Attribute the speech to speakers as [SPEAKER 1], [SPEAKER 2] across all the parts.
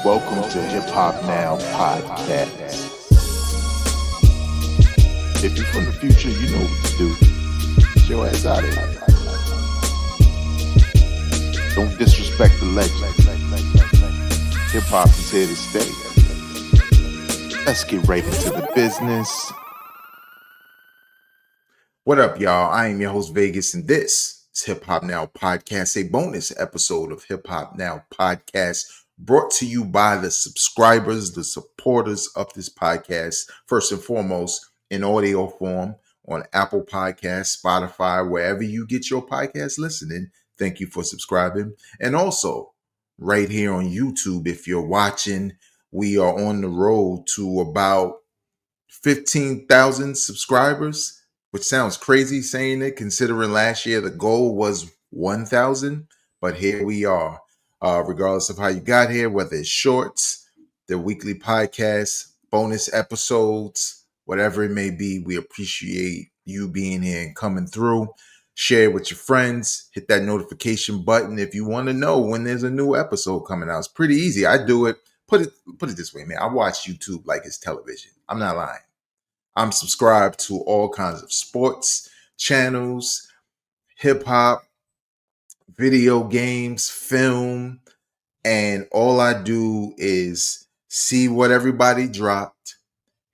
[SPEAKER 1] Welcome to Hip Hop Now Podcast. If you're from the future, you know what to do. Get your ass out of here. Don't disrespect the legend. Hip hop is here to stay. Let's get right into the business.
[SPEAKER 2] What up, y'all? I am your host, Vegas, and this is Hip Hop Now Podcast, a bonus episode of Hip Hop Now Podcast brought to you by the subscribers, the supporters of this podcast, first and foremost in audio form on Apple Podcasts, Spotify, wherever you get your podcast listening. Thank you for subscribing. And also right here on YouTube, if you're watching, we are on the road to about 15,000 subscribers, which sounds crazy saying it, considering last year the goal was 1,000. But here we are. Regardless of how you got here, whether it's shorts, the weekly podcasts, bonus episodes, whatever it may be, we appreciate you being here and coming through. Share it with your friends. Hit that notification button if you want to know when there's a new episode coming out. It's pretty easy. I do it. Put it this way, man. I watch YouTube like it's television. I'm not lying. I'm subscribed to all kinds of sports channels, hip hop, video games, film, and all I do is see what everybody dropped,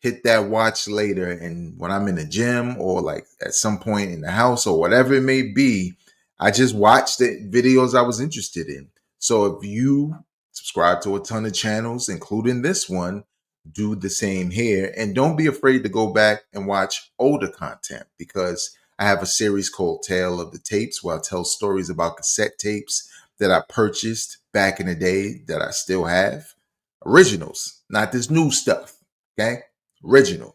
[SPEAKER 2] hit that watch later, and when I'm in the gym or like at some point in the house or whatever it may be, I just watch the videos I was interested in. So if you subscribe to a ton of channels, including this one, do the same here. And don't be afraid to go back and watch older content, because I have a series called Tale of the Tapes where I tell stories about cassette tapes that I purchased back in the day that I still have. Originals, not this new stuff. Okay? Original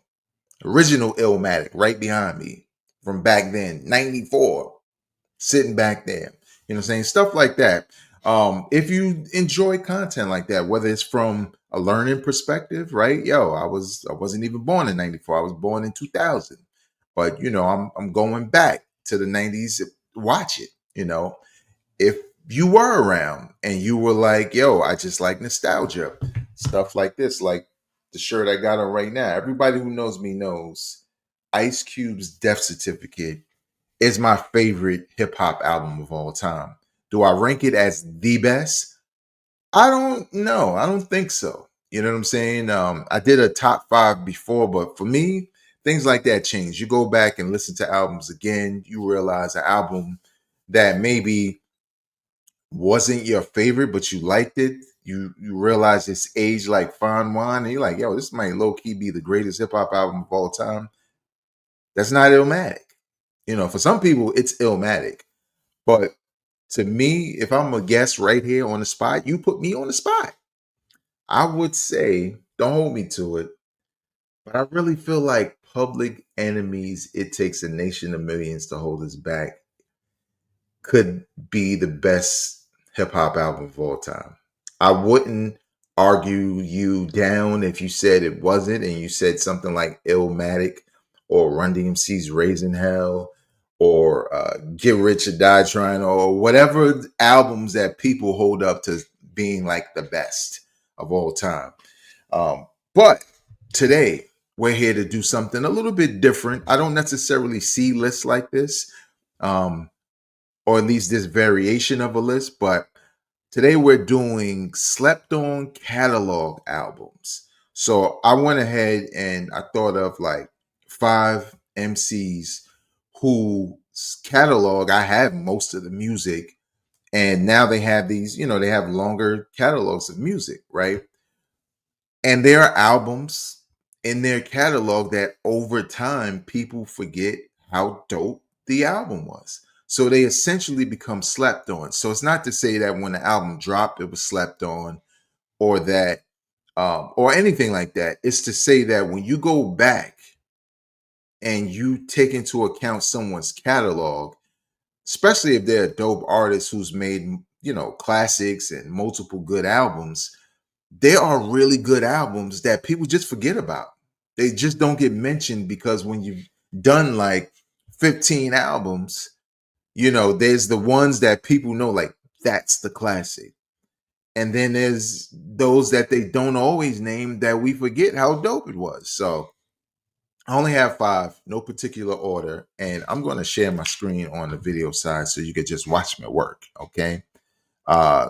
[SPEAKER 2] Illmatic right behind me from back then, 94, sitting back there. You know what I'm saying? Stuff like that. If you enjoy content like that, whether it's from a learning perspective, right? Yo, I wasn't even born in 94. I was born in 2000. But I'm going back to the 90s to watch it. If you were around and you were like, yo, I just like nostalgia, stuff like this, like the shirt I got on right now. Everybody who knows me knows Ice Cube's Death Certificate is my favorite hip hop album of all time. Do I rank it as the best? I don't know. I don't think so. You know what I'm saying? I did a top 5 before, but for me, things like that change. You go back and listen to albums again, you realize an album that maybe wasn't your favorite, but you liked it. You realize it's aged like fine wine, and you're like, yo, this might low key be the greatest hip hop album of all time. That's not Illmatic. For some people, it's Illmatic. But to me, if I'm a guest right here on the spot, you put me on the spot, I would say, don't hold me to it, but I really feel like Public Enemy's It Takes a Nation of Millions to Hold Us Back could be the best hip hop album of all time. I wouldn't argue you down if you said it wasn't, and you said something like Illmatic or Run DMC's Raising Hell or Get Rich or Die Trying, or whatever albums that people hold up to being like the best of all time. But today, we're here to do something a little bit different. I don't necessarily see lists like this, or at least this variation of a list, but today we're doing slept on catalog albums. So I went ahead and I thought of like 5 MCs whose catalog I have most of the music, and now they have these, they have longer catalogs of music, right? And there are albums in their catalog that over time people forget how dope the album was. So they essentially become slept on. So it's not to say that when the album dropped, it was slept on, or that, or anything like that. It's to say that when you go back and you take into account someone's catalog, especially if they're a dope artist who's made, classics and multiple good albums, there are really good albums that people just forget about. They just don't get mentioned because when you've done like 15 albums, there's the ones that people know, like that's the classic. And then there's those that they don't always name that we forget how dope it was. So I only have 5, no particular order, and I'm going to share my screen on the video side so you can just watch me work. Okay. Uh,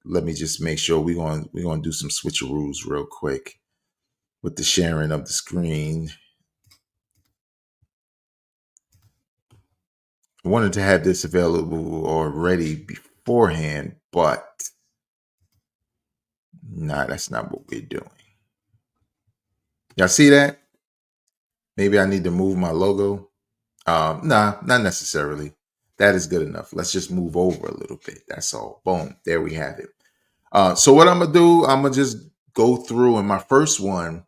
[SPEAKER 2] let me just make sure we're going to do some switcheroos real quick with the sharing of the screen. I wanted to have this available already beforehand, but nah, that's not what we're doing. Y'all see that? Maybe I need to move my logo. Nah, not necessarily. That is good enough. Let's just move over a little bit. That's all. Boom. There we have it. So what I'm gonna do, I'm gonna just go through, and my first one,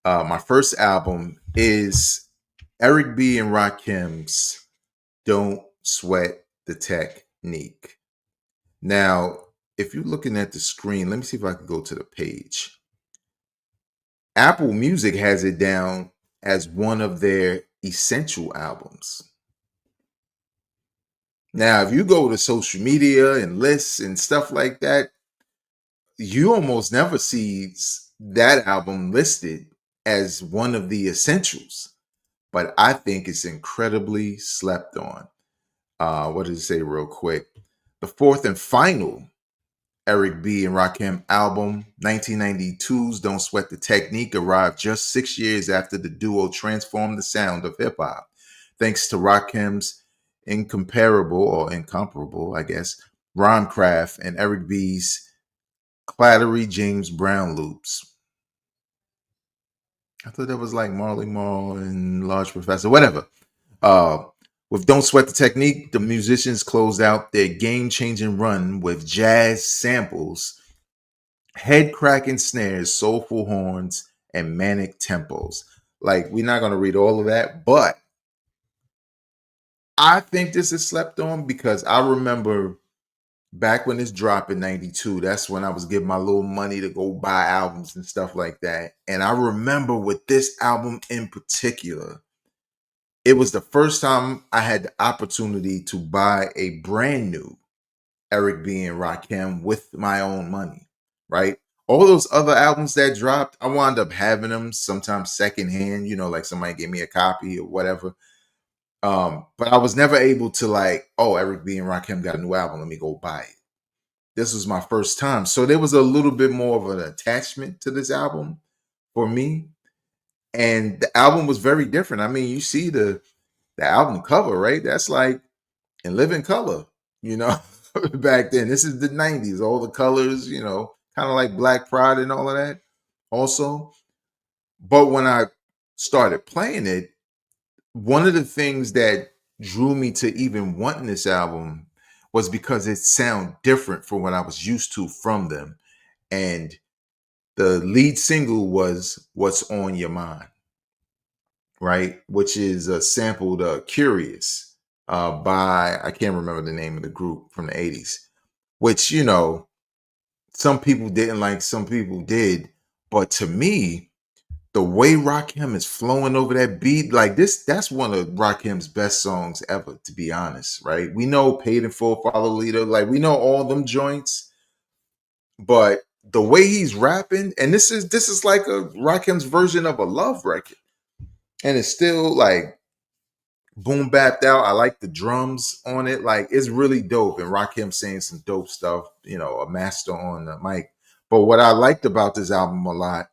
[SPEAKER 2] my first album is Eric B and Rakim's "Don't Sweat the Technique." Now, if you're looking at the screen, let me see if I can go to the page. Apple Music has it down as one of their essential albums. Now, if you go to social media and lists and stuff like that, you almost never see that album listed as one of the essentials. But I think it's incredibly slept on. What did it say real quick? The fourth and final Eric B. and Rakim album, 1992's Don't Sweat the Technique, arrived just 6 years after the duo transformed the sound of hip hop. Thanks to Rakim's incomparable, I guess, rhymecraft and Eric B.'s clattery James Brown loops. I thought that was like Marley Marl and Large Professor, whatever. With Don't Sweat the Technique, the musicians closed out their game-changing run with jazz samples, head-cracking snares, soulful horns, and manic tempos. Like, we're not going to read all of that, but I think this is slept on because I remember back when this dropped in 92, that's when I was getting my little money to go buy albums and stuff like that. And I remember with this album in particular, it was the first time I had the opportunity to buy a brand new Eric B. and Rakim with my own money, right? All those other albums that dropped, I wound up having them sometimes secondhand, like somebody gave me a copy or whatever. But I was never able to like, oh, Eric B. and Rakim got a new album, let me go buy it. This was my first time. So there was a little bit more of an attachment to this album for me. And the album was very different. I mean, you see the album cover, right? That's like in living color, back then. This is the 90s, all the colors, kind of like Black Pride and all of that also. But when I started playing it, one of the things that drew me to even wanting this album was because it sounded different from what I was used to from them. And the lead single was What's on Your Mind, right? Which is sampled Curious by, I can't remember the name of the group from the 80s, which, some people didn't like, some people did. But to me, the way Rakim is flowing over that beat, like that's one of Rakim's best songs ever, to be honest, right? We know Paid in Full, Follow Leader, like we know all them joints, but the way he's rapping, and this is like a Rakim's version of a love record. And it's still like boom bapped out. I like the drums on it. Like it's really dope. And Rakim saying some dope stuff, a master on the mic. But what I liked about this album a lot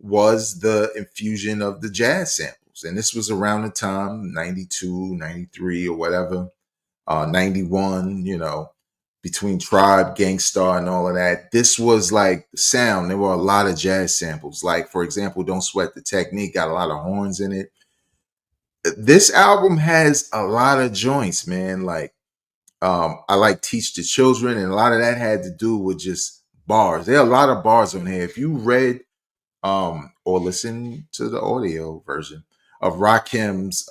[SPEAKER 2] was the infusion of the jazz samples. And this was around the time, 92, 93 or whatever, 91, between Tribe, Gangstar, and all of that. This was like the sound. There were a lot of jazz samples. Like, for example, Don't Sweat the Technique got a lot of horns in it. This album has a lot of joints, man. Like, I like Teach the Children, and a lot of that had to do with just bars. There are a lot of bars on here. If you read or listen to the audio version of Rakim's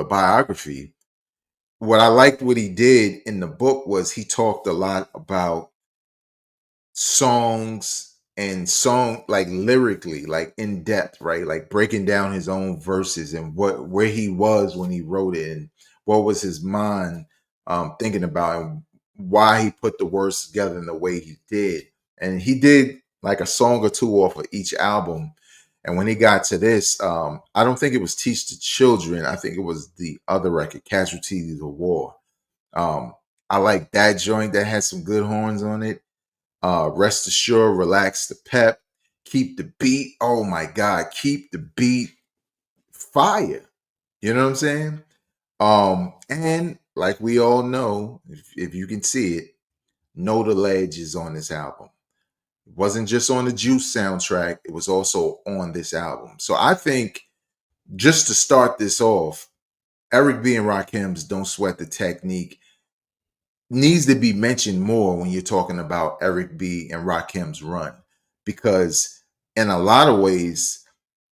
[SPEAKER 2] biography, what I liked what he did in the book was he talked a lot about songs and song like lyrically, like in depth, right? Like breaking down his own verses and where he was when he wrote it and what was his mind thinking about and why he put the words together in the way he did. And he did like a song or two off of each album. And when he got to this, I don't think it was Teach the Children. I think it was the other record, Casualties of War. I like that joint that had some good horns on it. Rest Assured, Relax the Pep, Keep the Beat. Oh my God, Keep the Beat fire. You know what I'm saying? And like we all know, if you can see it, Know the Ledge is on this album. It wasn't just on the Juice soundtrack, it was also on this album. So I think just to start this off, Eric B. and Rakim's Don't Sweat the Technique needs to be mentioned more when you're talking about Eric B. and Rakim's run. Because in a lot of ways,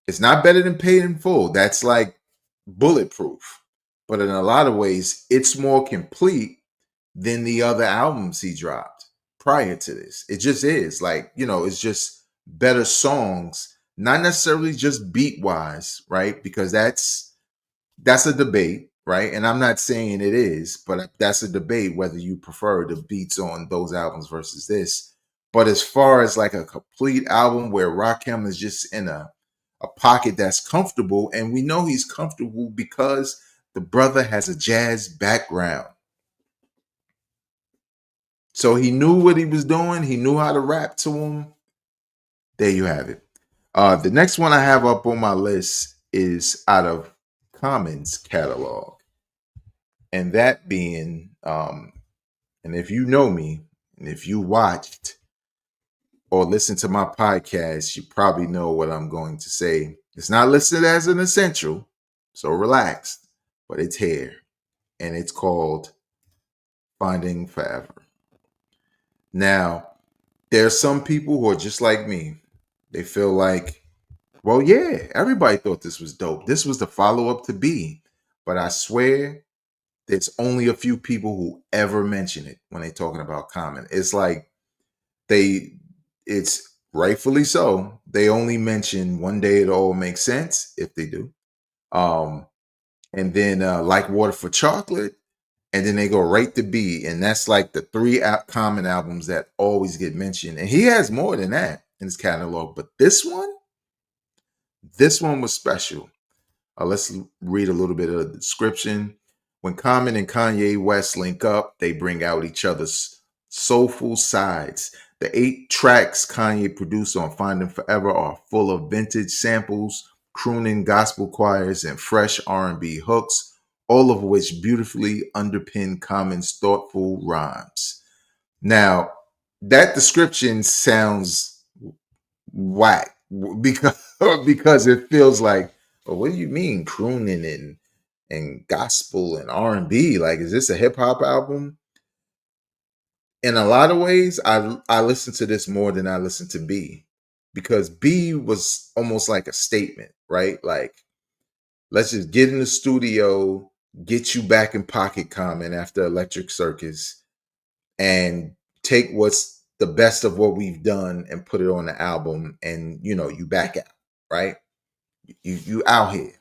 [SPEAKER 2] it's not better than Paid in Full. That's like bulletproof. But in a lot of ways, it's more complete than the other albums he dropped prior to this. It just is. Like, it's just better songs, not necessarily just beat wise, right? Because that's a debate, right? And I'm not saying it is, but that's a debate whether you prefer the beats on those albums versus this. But as far as like a complete album where Rakim is just in a pocket that's comfortable, and we know he's comfortable because the brother has a jazz background. So he knew what he was doing. He knew how to rap to him. There you have it. The next one I have up on my list is out of Common's catalog. And that being, and if you know me, and if you watched or listened to my podcast, you probably know what I'm going to say. It's not listed as an essential, so relax, but it's here. And it's called Finding Forever. Now, there are some people who are just like me. They feel like, well, yeah, everybody thought this was dope. This was the follow up to B. But I swear, there's only a few people who ever mention it when they're talking about Common. It's like it's rightfully so. They only mention One Day It All Makes Sense, if they do. And then Like Water for Chocolate. And then they go right to B. And that's like the three Common albums that always get mentioned. And he has more than that in his catalog. But this one was special. Let's read a little bit of the description. When Common and Kanye West link up, they bring out each other's soulful sides. The 8 tracks Kanye produced on Finding Forever are full of vintage samples, crooning gospel choirs, and fresh R&B hooks, all of which beautifully underpin Common's thoughtful rhymes. Now, that description sounds whack because it feels like, well, what do you mean crooning and gospel and R&B? Like, is this a hip hop album? In a lot of ways, I listen to this more than I listen to B, because B was almost like a statement, right? Like, let's just get in the studio, get you back in pocket, Common, after Electric Circus, and take what's the best of what we've done and put it on the album, and you back out, right? You out here.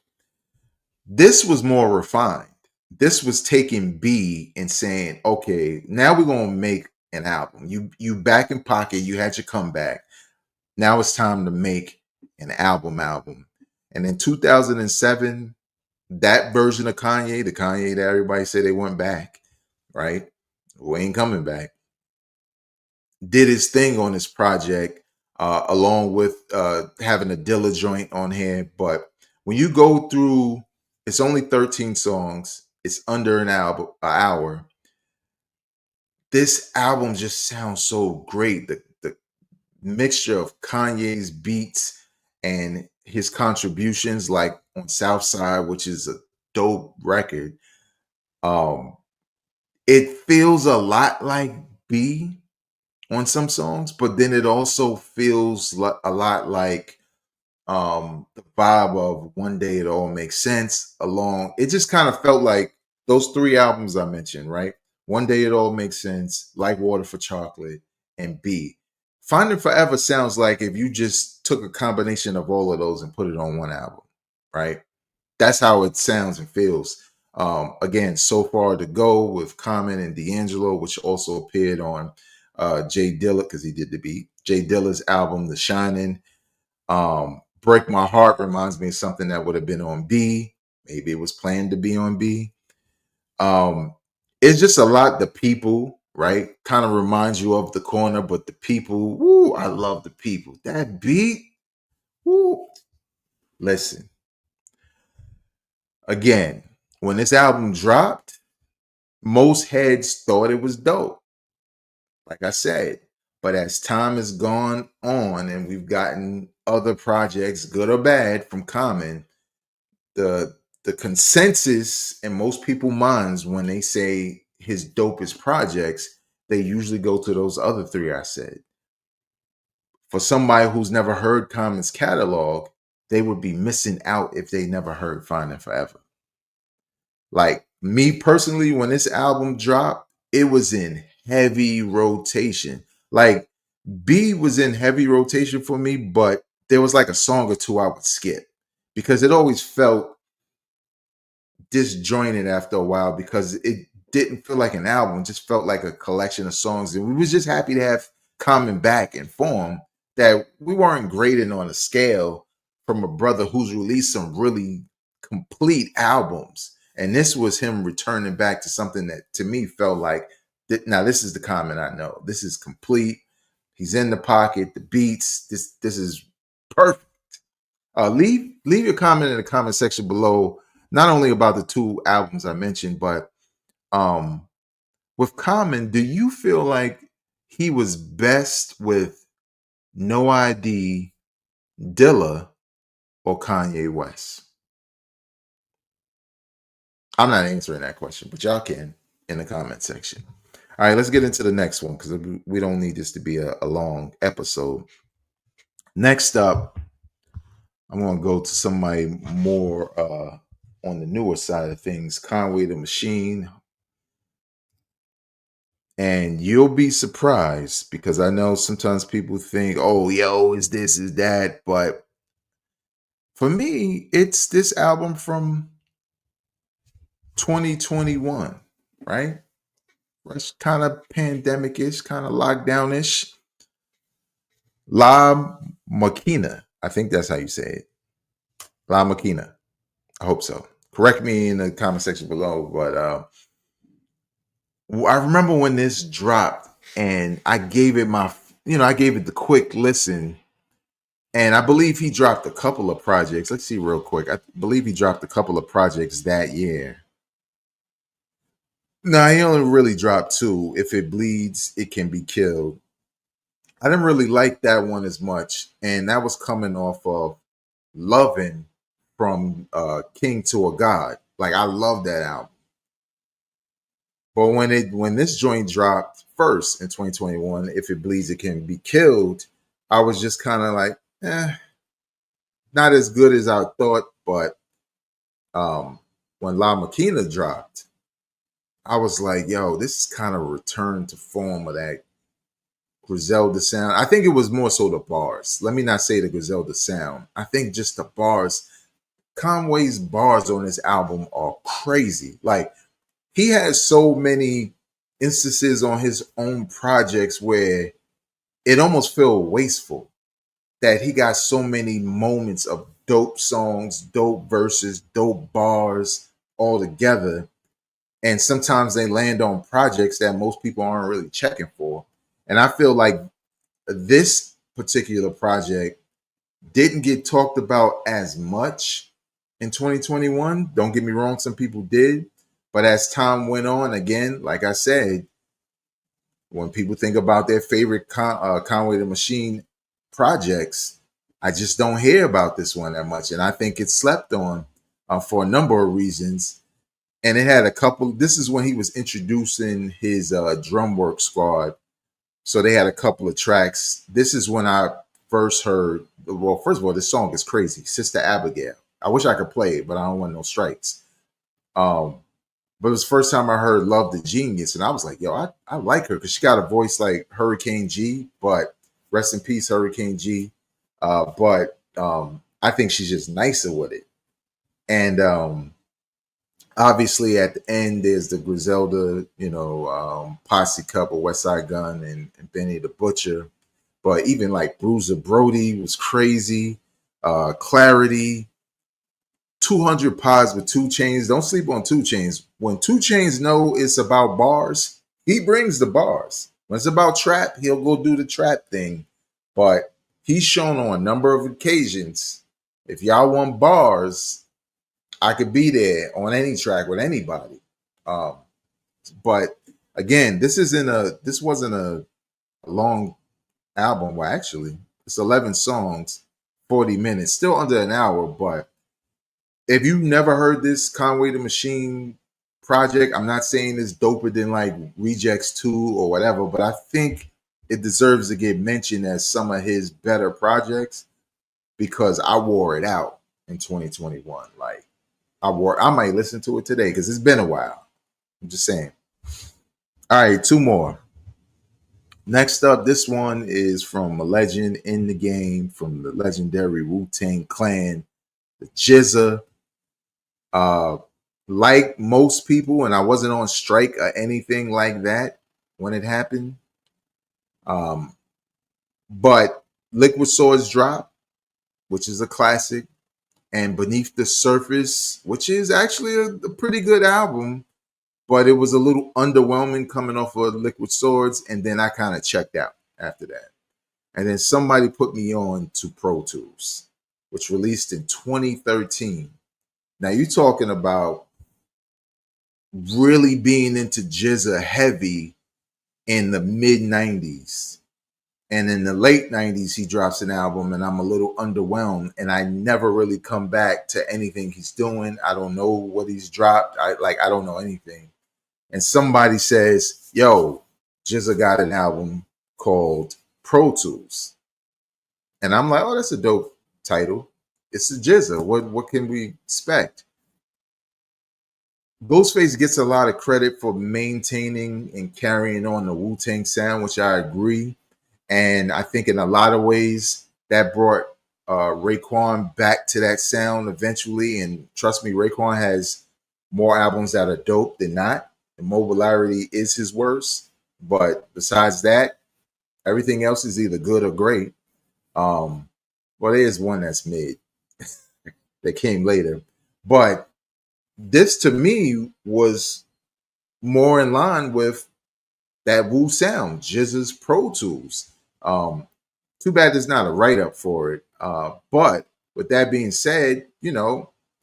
[SPEAKER 2] This was more refined. This was taking B and saying, okay, now we're gonna make an album. You back in pocket, you had your comeback. Now it's time to make an album. And in 2007, that version of Kanye, the Kanye that everybody said they went back, right? Who ain't coming back, did his thing on this project, along with having a Dilla joint on here. But when you go through, it's only 13 songs. It's under an hour. This album just sounds so great. The mixture of Kanye's beats and his contributions, like on Southside, which is a dope record. It feels a lot like B on some songs, but then it also feels a lot like the vibe of One Day It All Makes Sense. It just kind of felt like those 3 albums I mentioned, right? One Day It All Makes Sense, Like Water for Chocolate, and B. Finding Forever sounds like if you just took a combination of all of those and put it on one album, right? That's how it sounds and feels. Again, So Far to Go with Common and D'Angelo, which also appeared on Jay Dilla because he did the beat. Jay Dilla's album, The Shining. Break My Heart reminds me of something that would have been on B. Maybe it was planned to be on B. It's just a lot. The People, right? Kind of reminds you of The Corner, but The People, woo, I love The People. That beat, woo. Listen, again, when this album dropped, most heads thought it was dope, like I said. But as time has gone on and we've gotten other projects, good or bad, from Common, the the consensus in most people's minds when they say his dopest projects, they usually go to those other three I said. For somebody who's never heard Common's catalog, they would be missing out if they never heard Finding Forever. Like me personally, when this album dropped, it was in heavy rotation. Like B was in heavy rotation for me, but there was like a song or two I would skip because it always felt disjointed after a while because it didn't feel like an album, it just felt like a collection of songs. And we was just happy to have Common back in form that we weren't grading on a scale from a brother who's released some really complete albums. And this was him returning back to something that to me felt like now this is the Common I know. This is complete. He's in the pocket, the beats. This is perfect. Leave your comment in the comment section below, not only about the two albums I mentioned, but with Common, do you feel like he was best with No ID, Dilla, or Kanye West? I'm not answering that question, but y'all can in the comment section. All right, let's get into the next one because we don't need this to be a long episode. Next up, I'm going to go to somebody more on the newer side of things, Conway the Machine. And you'll be surprised because I know sometimes people think, oh, yo, is this, is that. But for me, it's this album from 2021, right? It's kind of pandemic-ish, kind of lockdown-ish. La Machina. I think that's how you say it. La Machina. I hope so. Correct me in the comment section below. But I remember when this dropped and I gave it I gave it the quick listen. And I believe he dropped a couple of projects. Let's see real quick. I believe he dropped a couple of projects that year. No, he only really dropped two. If It Bleeds, It Can Be Killed. I didn't really like that one as much. And that was coming off of Lovin' from King to a God. Like I love that album. But when this joint dropped first in 2021, If It Bleeds, It Can Be Killed, I was just kind of like, not as good as I thought. But when La Machina dropped, I was like, yo, this is kind of a return to form of that Griselda sound. I think it was more so the bars. Let me not say the Griselda sound. I think just the bars. Conway's bars on this album are crazy. Like he has so many instances on his own projects where it almost feel wasteful that he got so many moments of dope songs, dope verses, dope bars all together. And sometimes they land on projects that most people aren't really checking for. And I feel like this particular project didn't get talked about as much in 2021. Don't get me wrong, some people did. But as time went on, again, like I said, when people think about their favorite Conway the Machine projects, I just don't hear about this one that much. And I think it's slept on for a number of reasons. And it had a couple. This is when he was introducing his drum work squad. So they had a couple of tracks. This is when I first heard. Well, first of all, this song is crazy. Sister Abigail. I wish I could play it, but I don't want no strikes. But it was the first time I heard Love the Genius, and I was like, yo, I like her because she got a voice like Hurricane G, but rest in peace, Hurricane G. But I think she's just nicer with it. And Obviously, at the end, there's the Griselda, Posse Cup or West Side Gun and Benny the Butcher. But even like Bruiser Brody was crazy. Clarity, 200 Pods with 2 Chains. Don't sleep on 2 Chains. When 2 Chains know it's about bars, he brings the bars. When it's about trap, he'll go do the trap thing. But he's shown on a number of occasions, if y'all want bars, I could be there on any track with anybody. Um, but again, this wasn't a long album. Well, actually, it's 11 songs, 40 minutes, still under an hour. But if you never heard this Conway the Machine project, I'm not saying it's doper than like Rejects 2 or whatever, but I think it deserves to get mentioned as some of his better projects because I wore it out in 2021. Like I might listen to it today because it's been a while. I'm just saying. All right, 2 more. Next up, this one is from a legend in the game, from the legendary Wu-Tang Clan, the GZA. Like most people, and I wasn't on strike or anything like that when it happened. But Liquid Swords Drop, which is a classic, and Beneath the Surface, which is actually a pretty good album, but it was a little underwhelming coming off of Liquid Swords, and then I kind of checked out after that. And then somebody put me on to Pro Tools, which released in 2013. Now you're talking about really being into GZA heavy in the mid 90s. And in the late 90s, he drops an album, and I'm a little underwhelmed. And I never really come back to anything he's doing. I don't know what he's dropped. I don't know anything. And somebody says, yo, GZA got an album called Pro Tools. And I'm like, oh, that's a dope title. It's a GZA. What can we expect? Ghostface gets a lot of credit for maintaining and carrying on the Wu-Tang sound, which I agree. And I think in a lot of ways that brought Raekwon back to that sound eventually. And trust me, Raekwon has more albums that are dope than not. Immobilarity is his worst. But besides that, everything else is either good or great. Well, there's one that's mid that came later. But this to me was more in line with that Wu sound, GZA's Pro Tools. Too bad there's not a write up for it. But with that being said,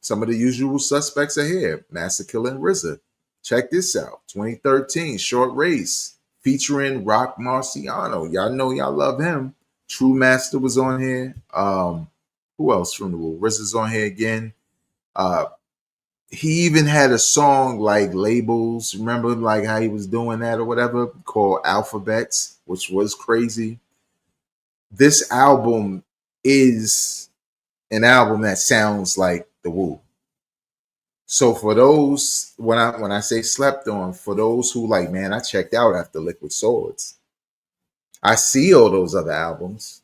[SPEAKER 2] some of the usual suspects are here. Master Killer and RZA. Check this out. 2013, Short Race, featuring Rock Marciano. Y'all know y'all love him. True Master was on here. Who else from the Wu? RZA's on here again. He even had a song like Labels. Remember like how he was doing that or whatever, called Alphabets, which was crazy. This album is an album that sounds like the Wu. So for those, when I say slept on, for those who like, man, I checked out after Liquid Swords. I see all those other albums.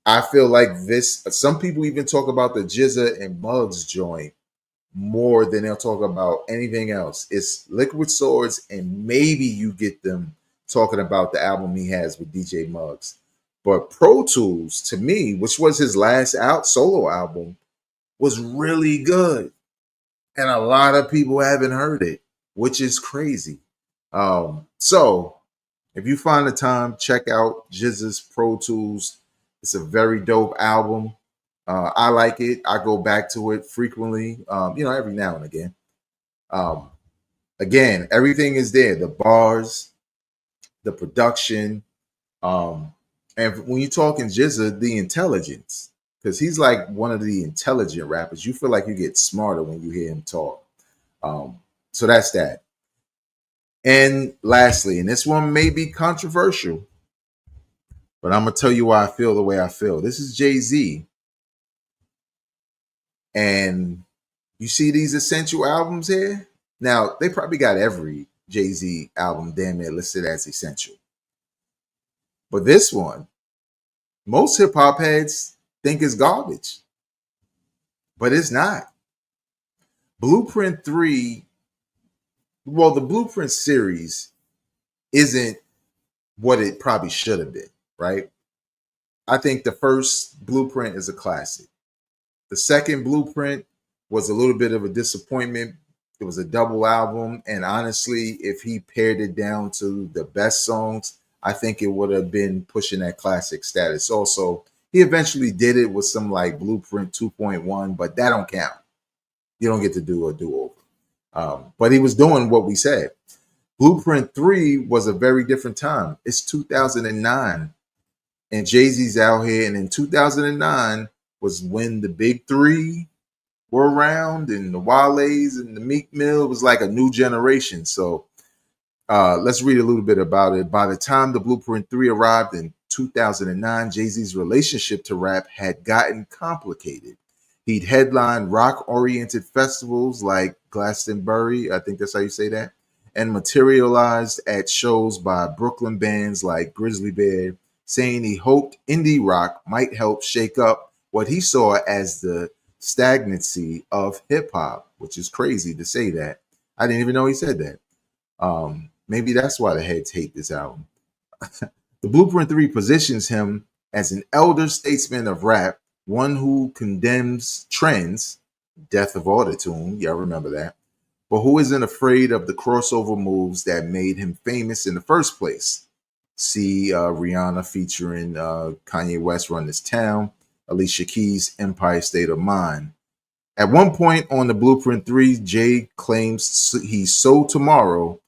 [SPEAKER 2] I feel like this, some people even talk about the GZA and Muggs joint more than they'll talk about anything else. It's Liquid Swords, and maybe you get them talking about the album he has with DJ Muggs. But Pro Tools, to me, which was his last out solo album, was really good. And a lot of people haven't heard it, which is crazy. So if you find the time, check out GZA's Pro Tools. It's a very dope album. I like it. I go back to it frequently, every now and again. Again, everything is there. The bars, the production, and when you're talking GZA, the intelligence, because he's like one of the intelligent rappers. You feel like you get smarter when you hear him talk. So that's that. And lastly, and this one may be controversial, but I'm gonna tell you why I feel the way I feel. This is Jay-Z. And you see these essential albums here? Now, they probably got every Jay-Z album damn near listed as essential. But this one, most hip hop heads think is garbage. But it's not. Blueprint 3 well, the Blueprint series isn't what it probably should have been, right? I think the first Blueprint is a classic. The second Blueprint was a little bit of a disappointment. It was a double album, and honestly, if he pared it down to the best songs, I think it would have been pushing that classic status. Also, he eventually did it with some like Blueprint 2.1, but that don't count. You don't get to do a do-over. But he was doing what we said. Blueprint 3 was a very different time. It's 2009, and Jay-Z's out here. And in 2009 was when the big three were around, and the Wale's and the Meek Mill was like a new generation. So let's read a little bit about it. By the time the Blueprint 3 arrived in 2009, Jay-Z's relationship to rap had gotten complicated. He'd headlined rock-oriented festivals like Glastonbury, I think that's how you say that, and materialized at shows by Brooklyn bands like Grizzly Bear, saying he hoped indie rock might help shake up what he saw as the stagnancy of hip hop, which is crazy to say that. I didn't even know he said that. Maybe that's why the heads hate this album. The Blueprint 3 positions him as an elder statesman of rap, one who condemns trends, death of autotune, y'all remember that, but who isn't afraid of the crossover moves that made him famous in the first place. See Rihanna featuring Kanye West, Run This Town, Alicia Keys' Empire State of Mind. At one point on the Blueprint 3, Jay claims he sold tomorrow.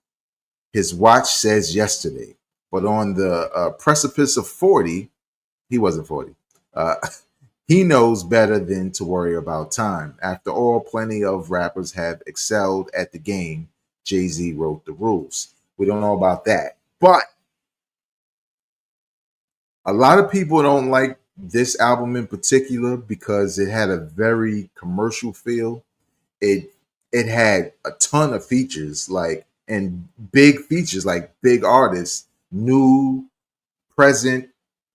[SPEAKER 2] His watch says yesterday. But on the precipice of 40, he wasn't 40. He knows better than to worry about time. After all, plenty of rappers have excelled at the game. Jay-Z wrote the rules. We don't know about that. But a lot of people don't like this album in particular because it had a very commercial feel. It had a ton of features, like, and big features, like big artists, new, present.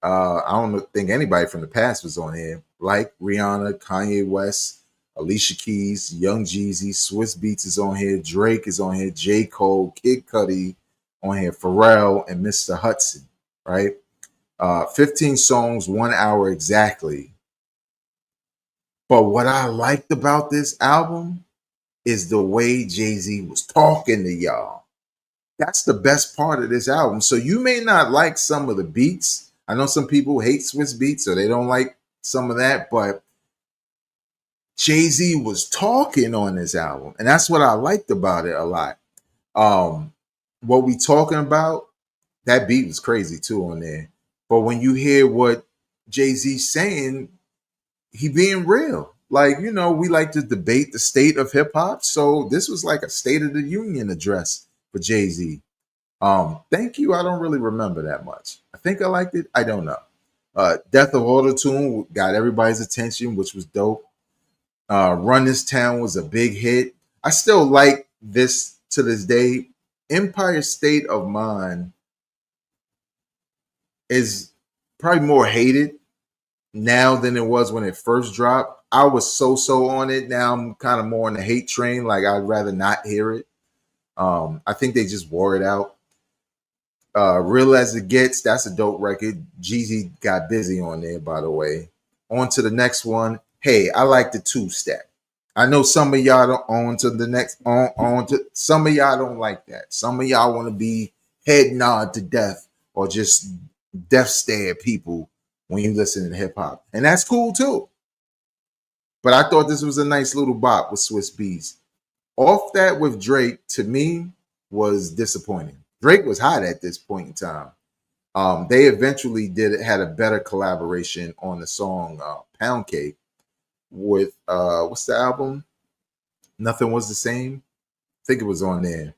[SPEAKER 2] I don't think anybody from the past was on here, like Rihanna, Kanye West, Alicia Keys, Young Jeezy, Swiss Beats is on here, Drake is on here, J. Cole, Kid Cudi on here, Pharrell, and Mr. Hudson, right? 15 songs, 1 hour exactly. But what I liked about this album is the way Jay-Z was talking to y'all. That's the best part of this album. So you may not like some of the beats. I know some people hate Swiss Beats, so they don't like some of that, but Jay-Z was talking on this album, and that's what I liked about it a lot. What we talking about, that beat was crazy too on there. But when you hear what Jay-Z's saying, he being real. Like, you know, we like to debate the state of hip hop. So this was like a State of the Union address for Jay-Z. Thank you. I don't really remember that much. I think I liked it. I don't know. Death of Autotune got everybody's attention, which was dope. Run This Town was a big hit. I still like this to this day. Empire State of Mind is probably more hated now than it was when it first dropped. I was so on it. Now I'm kind of more on the hate train. Like, I'd rather not hear it. I think they just wore it out. Real As It Gets, that's a dope record. Jeezy got busy on there, by the way. On to the next one. Hey, I like the two-step. I know some of y'all don't on to the next on to some of y'all don't like that. Some of y'all want to be head nod to death or just death stare at people when you listen to hip hop. And that's cool too. But I thought this was a nice little bop with Swiss Beats. Off that with Drake, to me, was disappointing. Drake was hot at this point in time. They eventually had a better collaboration on the song Pound Cake with what's the album? Nothing Was the Same. I think it was on there.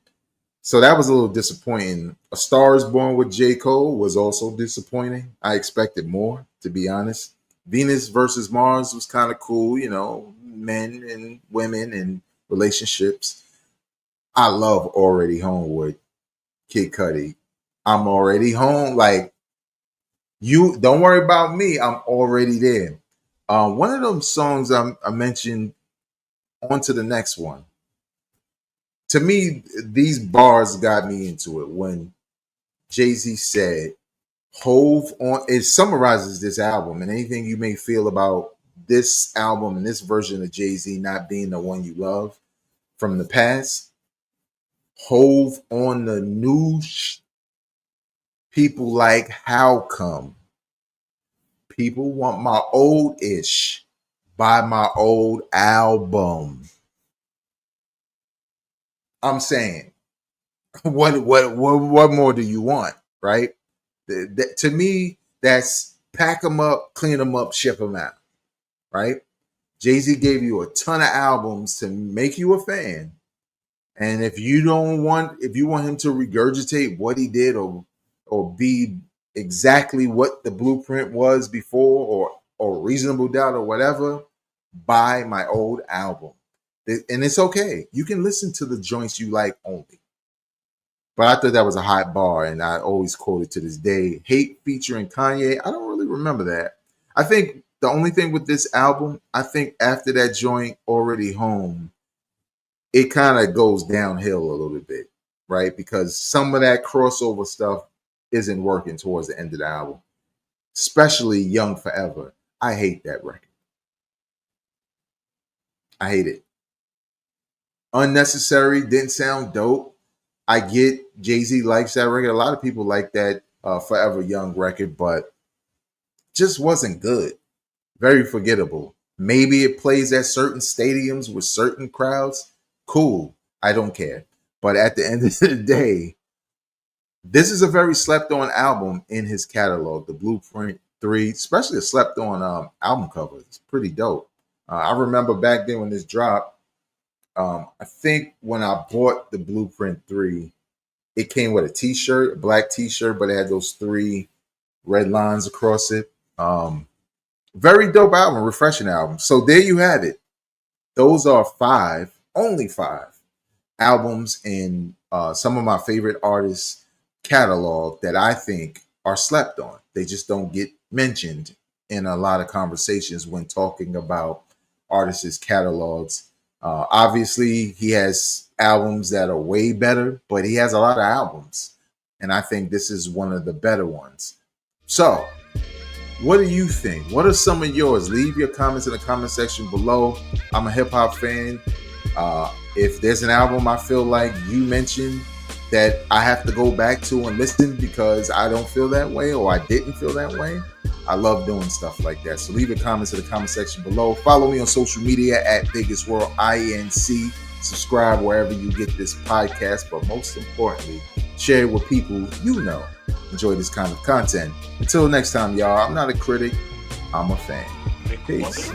[SPEAKER 2] So that was a little disappointing. A Star Is Born with J. Cole was also disappointing. I expected more, to be honest. Venus versus Mars was kind of cool, you know, men and women and relationships. I love Already Home with Kid Cudi. I'm already home. Like, you don't worry about me. I'm already there. One of them songs I mentioned, on to the next one. To me, these bars got me into it when Jay-Z said, Hove on, it summarizes this album and anything you may feel about this album and this version of Jay-Z not being the one you love from the past. Hove on the new people like, how come? People want my old ish. Buy my old album. I'm saying, what more do you want, right? To me, that's pack them up, clean them up, ship them out, right? Jay-Z gave you a ton of albums to make you a fan. And if you want him to regurgitate what he did or be exactly what the blueprint was before or Reasonable Doubt or whatever, buy my old album. And it's okay. You can listen to the joints you like only. But I thought that was a hot bar, and I always quote it to this day. Hate featuring Kanye. I don't really remember that. I think the only thing with this album, I think after that joint, Already Home, it kind of goes downhill a little bit, right? Because some of that crossover stuff isn't working towards the end of the album, especially Young Forever. I hate that record. I hate it. Unnecessary, didn't sound dope. I get Jay-Z likes that record. A lot of people like that Forever Young record, but just wasn't good. Very forgettable. Maybe it plays at certain stadiums with certain crowds. Cool. I don't care. But at the end of the day, this is a very slept on album in his catalog. The Blueprint 3, especially a slept on album cover. It's pretty dope. I remember back then when this dropped, I think when I bought the Blueprint 3, it came with a t-shirt, a black t-shirt, but it had those 3 red lines across it. Very dope album, refreshing album. So there you have it. Those are 5, only 5 albums in some of my favorite artists' catalog that I think are slept on. They just don't get mentioned in a lot of conversations when talking about artists' catalogs. Obviously, he has albums that are way better, but he has a lot of albums. And I think this is one of the better ones. So, what do you think? What are some of yours? Leave your comments in the comment section below. I'm a hip hop fan. If there's an album I feel like you mentioned that I have to go back to and listen because I don't feel that way or I didn't feel that way, I love doing stuff like that. So leave your comments in the comment section below. Follow me on social media at Biggest World INC. Subscribe wherever you get this podcast. But most importantly, share it with people you know enjoy this kind of content. Until next time, y'all, I'm not a critic. I'm a fan. Peace.